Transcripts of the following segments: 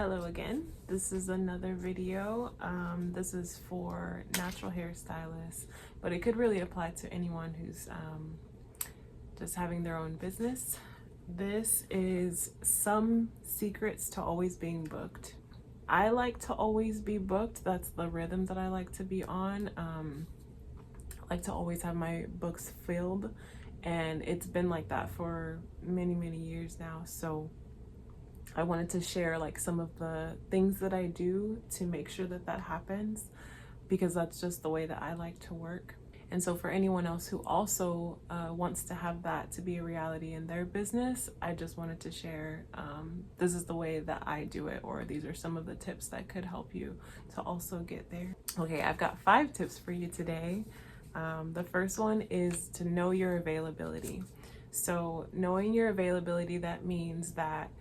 Hello again. This is another video. This is for natural hairstylists, but it could really apply to anyone who's just having their own business. This is some secrets to always being booked. I like to always be booked. That's the rhythm that I like to be on. I like to always have my books filled, and it's been like that for many years now. So I wanted to share like some of the things that I do to make sure that that happens, because that's just the way that I like to work. And so for anyone else who also wants to have that to be a reality in their business, I just wanted to share this is the way that I do it, or these are some of the tips that could help you to also get there. Okay, I've got 5 tips for you today. The first one is to know your availability. So knowing your availability, that means that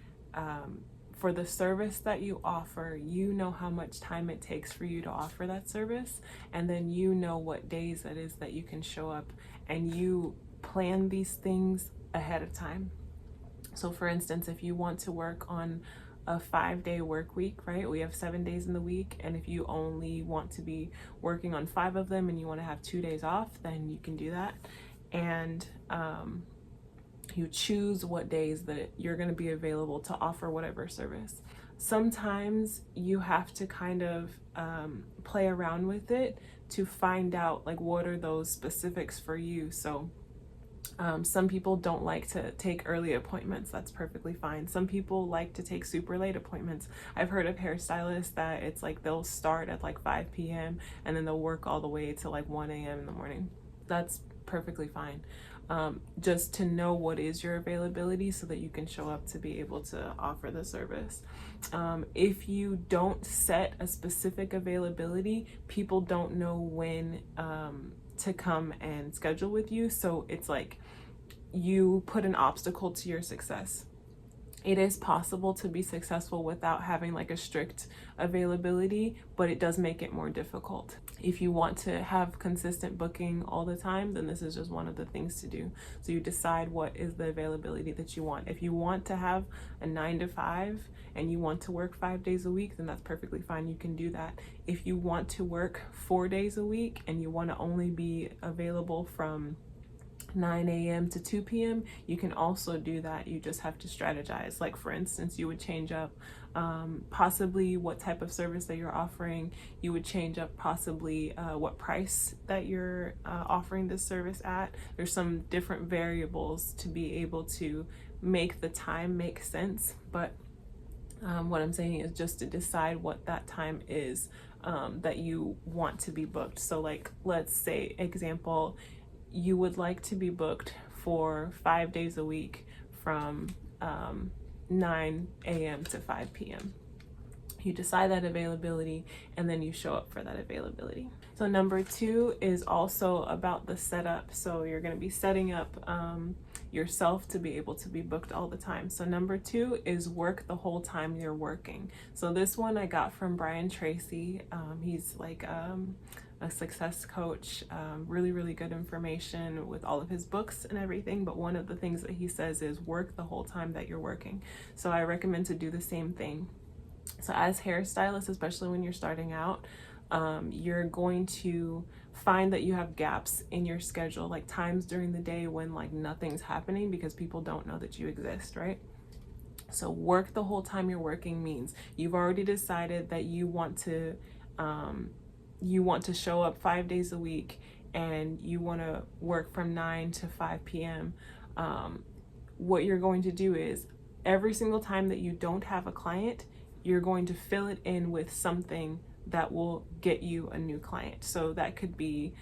for the service that you offer, you know how much time it takes for you to offer that service, and then you know what days that is that you can show up, and you plan these things ahead of time. So for instance, if you want to work on a 5-day work week, right? We have 7 days in the week, and if you only want to be working on 5 of them and you want to have 2 days off, then you can do that. And you choose what days that you're going to be available to offer whatever service. Sometimes you have to kind of play around with it to find out like what are those specifics for you. So some people don't like to take early appointments. That's perfectly fine. Some people like to take super late appointments. I've heard of hairstylists that it's like they'll start at like 5 p.m. and then they'll work all the way to like 1 a.m. in the morning. That's perfectly fine. Just to know what is your availability so that you can show up to be able to offer the service. If you don't set a specific availability, people don't know when to come and schedule with you. So it's like you put an obstacle to your success. It is possible to be successful without having like a strict availability, but it does make it more difficult. If you want to have consistent booking all the time, then this is just one of the things to do. So you decide what is the availability that you want. If you want to have a 9 to 5 and you want to work 5 days a week, then that's perfectly fine. You can do that. If you want to work 4 days a week and you want to only be available from 9 a.m. to 2 p.m., you can also do that. You just have to strategize. Like for instance, you would change up possibly what type of service that you're offering. You would change up possibly what price that you're offering this service at. There's some different variables to be able to make the time make sense. But what I'm saying is just to decide what that time is that you want to be booked. So like, let's say example, you would like to be booked for 5 days a week from 9 a.m. to 5 p.m. You decide that availability and then you show up for that availability. So number 2 is also about the setup. So you're going to be setting up yourself to be able to be booked all the time. So number 2 is work the whole time you're working. So this one I got from Brian Tracy. He's like a success coach, really good information with all of his books and everything. But one of the things that he says is work the whole time that you're working. So I recommend to do the same thing. So as hairstylists, especially when you're starting out, you're going to find that you have gaps in your schedule, like times during the day when like nothing's happening because people don't know that you exist, right? So work the whole time you're working means you've already decided that you want to show up 5 days a week and you want to work from 9 to 5 p.m. What you're going to do is every single time that you don't have a client, you're going to fill it in with something that will get you a new client. So that could be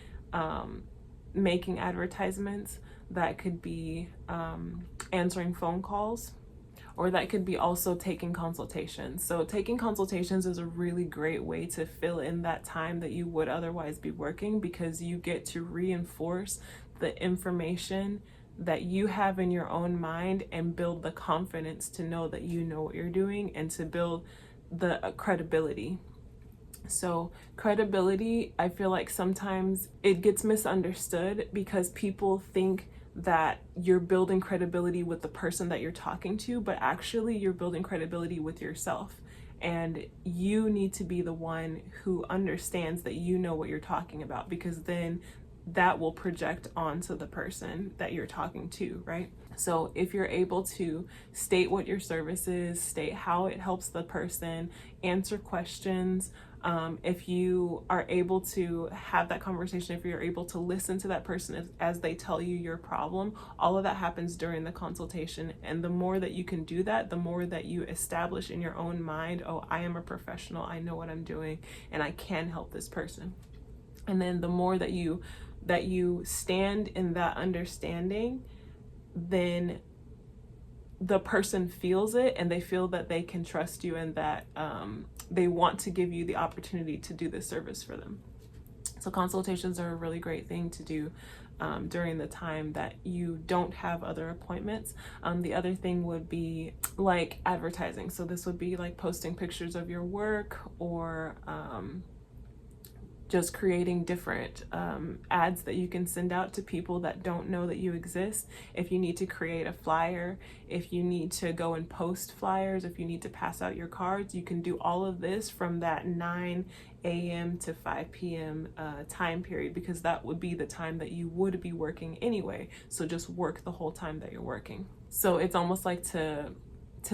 making advertisements, that could be answering phone calls, or that could be also taking consultations. So taking consultations is a really great way to fill in that time that you would otherwise be working, because you get to reinforce the information that you have in your own mind and build the confidence to know that you know what you're doing and to build the credibility. So credibility, I feel like sometimes it gets misunderstood because people think that you're building credibility with the person that you're talking to, but actually you're building credibility with yourself. And you need to be the one who understands that you know what you're talking about, because then that will project onto the person that you're talking to, right? So if you're able to state what your service is, state how it helps the person, answer questions, if you are able to have that conversation, if you're able to listen to that person as they tell you your problem, all of that happens during the consultation. And the more that you can do that, the more that you establish in your own mind, oh, I am a professional, I know what I'm doing, and I can help this person. And then the more that you stand in that understanding, then the person feels it, and they feel that they can trust you, and that they want to give you the opportunity to do this service for them. So consultations are a really great thing to do during the time that you don't have other appointments. The other thing would be like advertising. So this would be like posting pictures of your work, or just creating different ads that you can send out to people that don't know that you exist. If you need to create a flyer, if you need to go and post flyers, if you need to pass out your cards, you can do all of this from that 9 a.m. to 5 p.m. Time period, because that would be the time that you would be working anyway. So just work the whole time that you're working. So it's almost like to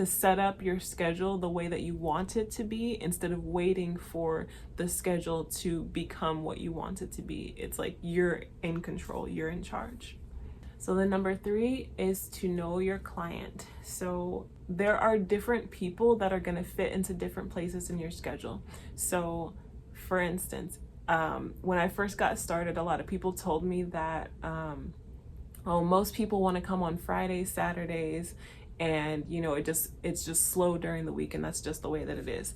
set up your schedule the way that you want it to be, instead of waiting for the schedule to become what you want it to be. It's like you're in control, you're in charge. So then number 3 is to know your client. So there are different people that are going to fit into different places in your schedule. So for instance, when I first got started, a lot of people told me that most people want to come on Fridays, Saturdays, and it's just slow during the week, and that's just the way that it is.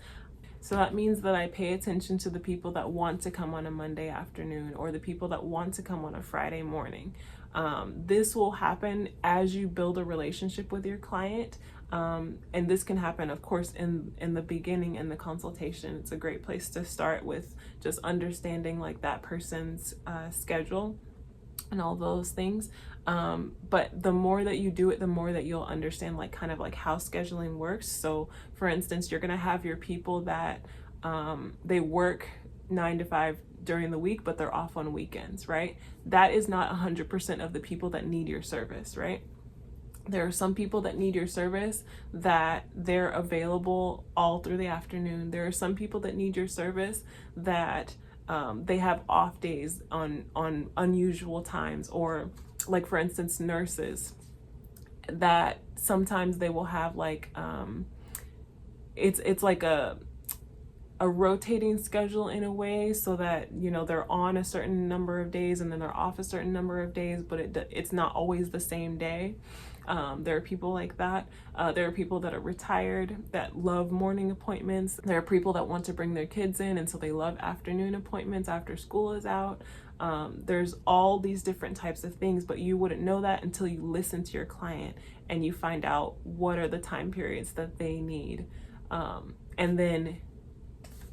So that means that I pay attention to the people that want to come on a Monday afternoon, or the people that want to come on a Friday morning. This will happen as you build a relationship with your client. And this can happen, of course, in the beginning in the consultation. It's a great place to start with just understanding like that person's schedule and all those things. But the more that you do it, the more that you'll understand like kind of like how scheduling works. So for instance, you're gonna have your people that they work 9 to 5 during the week, but they're off on weekends, right? That is not 100% of the people that need your service, right? There are some people that need your service that they're available all through the afternoon. There are some people that need your service that they have off days on unusual times, or like for instance, nurses, that sometimes they will have like it's like a rotating schedule in a way, so that they're on a certain number of days and then they're off a certain number of days, but it's not always the same day. There are people like that. There are people that are retired that love morning appointments. There are people that want to bring their kids in, and so they love afternoon appointments after school is out. There's all these different types of things, but you wouldn't know that until you listen to your client and you find out what are the time periods that they need. And then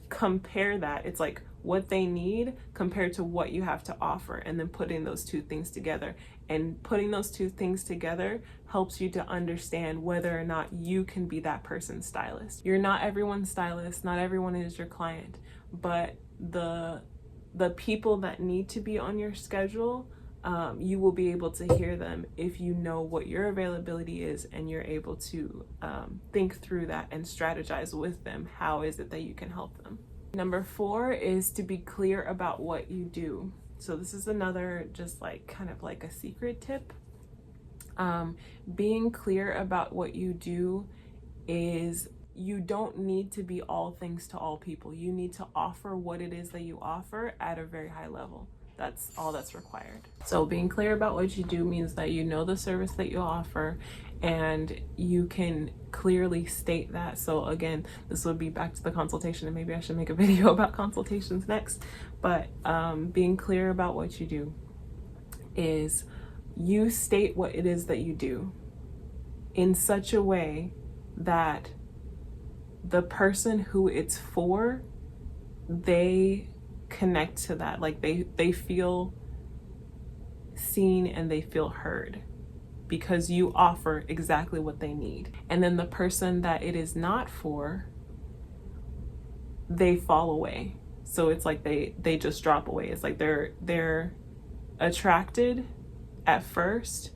compare that. It's like what they need compared to what you have to offer, and then putting those two things together. And putting those two things together helps you to understand whether or not you can be that person's stylist. You're not everyone's stylist, not everyone is your client, but the people that need to be on your schedule, you will be able to hear them if you know what your availability is, and you're able to think through that and strategize with them. How is it that you can help them? Number 4 is to be clear about what you do. So this is another just like kind of like a secret tip. Being clear about what you do is, you don't need to be all things to all people. You need to offer what it is that you offer at a very high level. That's all that's required. So being clear about what you do means that you know the service that you offer, and you can clearly state that. So again, this would be back to the consultation, and maybe I should make a video about consultations next. But being clear about what you do is, you state what it is that you do in such a way that the person who it's for, they connect to that. Like they feel seen and they feel heard, because you offer exactly what they need. And then the person that it is not for, they fall away. So it's like they just drop away. It's like they're attracted at first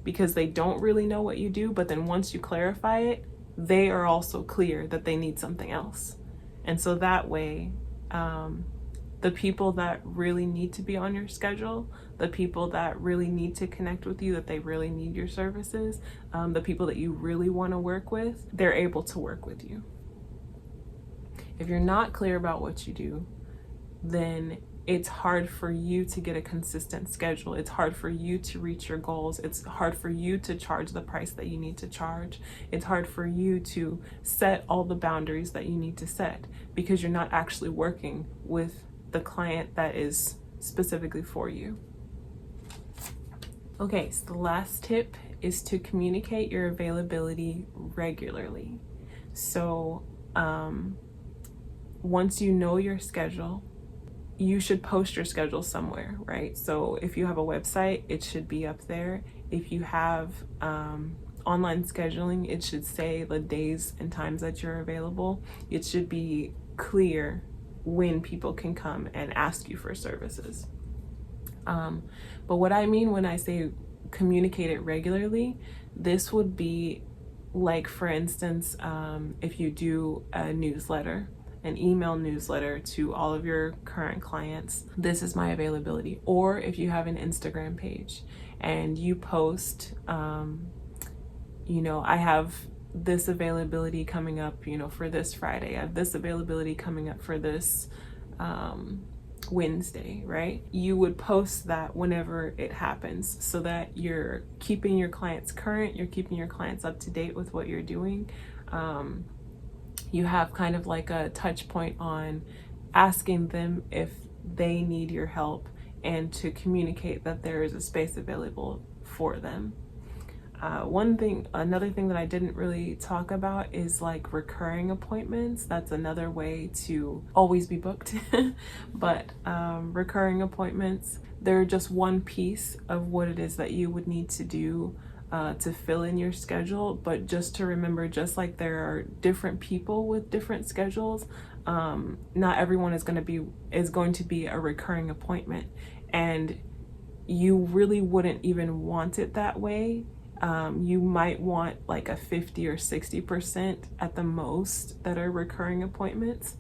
because they don't really know what you do, but then once you clarify it, they are also clear that they need something else. And so that way, the people that really need to be on your schedule, the people that really need to connect with you, that they really need your services, the people that you really want to work with, they're able to work with you. If you're not clear about what you do, then it's hard for you to get a consistent schedule. It's hard for you to reach your goals. It's hard for you to charge the price that you need to charge. It's hard for you to set all the boundaries that you need to set because you're not actually working with the client that is specifically for you. Okay, so the last tip is to communicate your availability regularly. So once you know your schedule, you should post your schedule somewhere, right? So if you have a website, it should be up there. If you have online scheduling, it should say the days and times that you're available. It should be clear when people can come and ask you for services. But what I mean when I say communicate it regularly, this would be like, for instance, if you do a newsletter, an email newsletter to all of your current clients, this is my availability. Or if you have an Instagram page and you post, I have this availability coming up, for this Friday. I have this availability coming up for this Wednesday, right? You would post that whenever it happens so that you're keeping your clients current, you're keeping your clients up to date with what you're doing. You have kind of like a touch point on asking them if they need your help and to communicate that there is a space available for them. Another thing that I didn't really talk about is like recurring appointments. That's another way to always be booked. But recurring appointments, they're just one piece of what it is that you would need to do to fill in your schedule. But just to remember, just like there are different people with different schedules, not everyone is going to be a recurring appointment, and you really wouldn't even want it that way. You might want like a 50 or 60% at the most that are recurring appointments.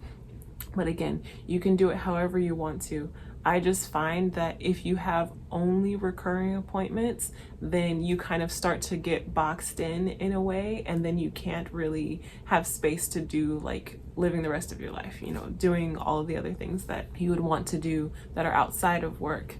But again, you can do it however you want to. I just find that if you have only recurring appointments, then you kind of start to get boxed in a way, and then you can't really have space to do like living the rest of your life, doing all of the other things that you would want to do that are outside of work.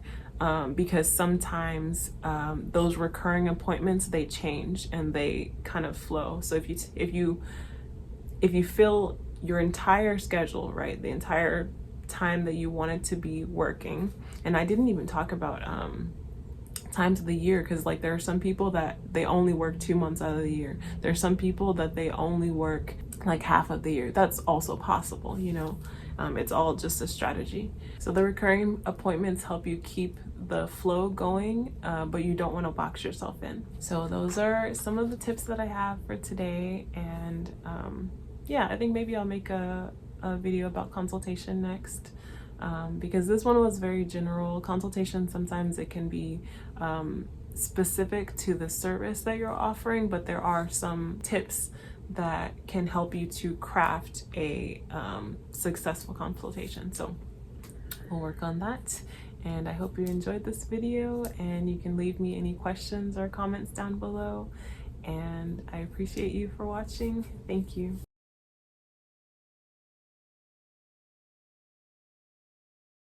Because sometimes those recurring appointments, they change and they kind of flow. So if you fill your entire schedule, right, the entire time that you wanted to be working, and I didn't even talk about times of the year, because like there are some people that they only work 2 months out of the year. There's some people that they only work like half of the year. That's also possible, it's all just a strategy. So the recurring appointments help you keep the flow going, but you don't want to box yourself in. So those are some of the tips that I have for today. And yeah, I think maybe I'll make a video about consultation next, because this one was very general. Consultation, sometimes it can be specific to the service that you're offering, but there are some tips that can help you to craft a successful consultation. So we'll work on that, and I hope you enjoyed this video, and you can leave me any questions or comments down below, and I appreciate you for watching. Thank you.